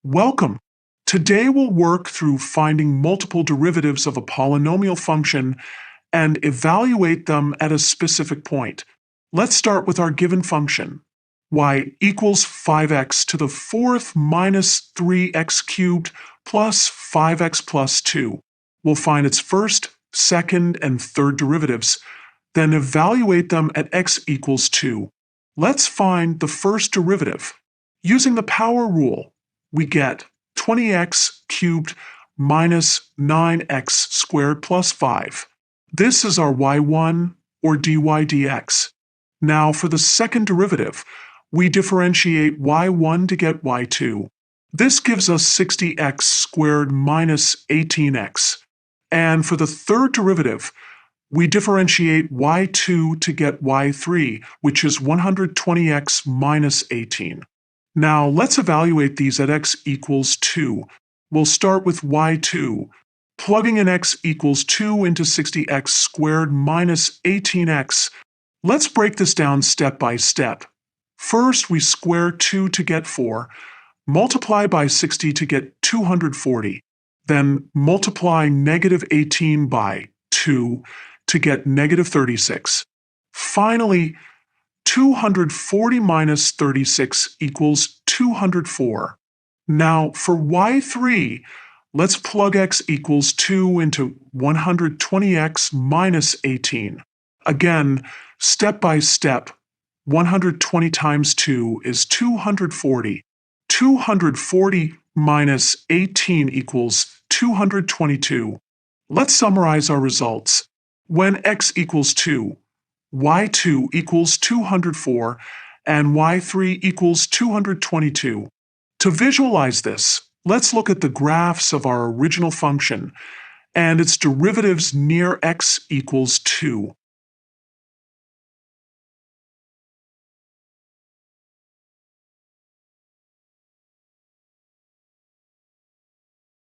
Welcome! Today we'll work through finding multiple derivatives of a polynomial function and evaluate them at a specific point. Let's start with our given function, y equals 5x to the fourth minus 3x cubed plus 5x plus 2. We'll find its first, second, and third derivatives, then evaluate them at x equals 2. Let's find the first derivative. Using the power rule, we get 20x cubed minus 9x squared plus 5. This is our y1, or dy dx. Now for the second derivative, we differentiate y1 to get y2. This gives us 60x squared minus 18x. And for the third derivative, we differentiate y2 to get y3, which is 120x minus 18. Now let's evaluate these at x equals 2. We'll start with y2. Plugging in x equals 2 into 60x squared minus 18x. Let's break this down step by step. First, we square 2 to get 4, multiply by 60 to get 240, then multiply negative 18 by 2 to get negative 36. Finally, 240 minus 36 equals 204. Now for y3, let's plug x equals 2 into 120x minus 18. Again, step by step, 120 times 2 is 240. 240 minus 18 equals 222. Let's summarize our results. When x equals 2, y2 equals 204, and y3 equals 222. To visualize this, let's look at the graphs of our original function and its derivatives near x equals 2.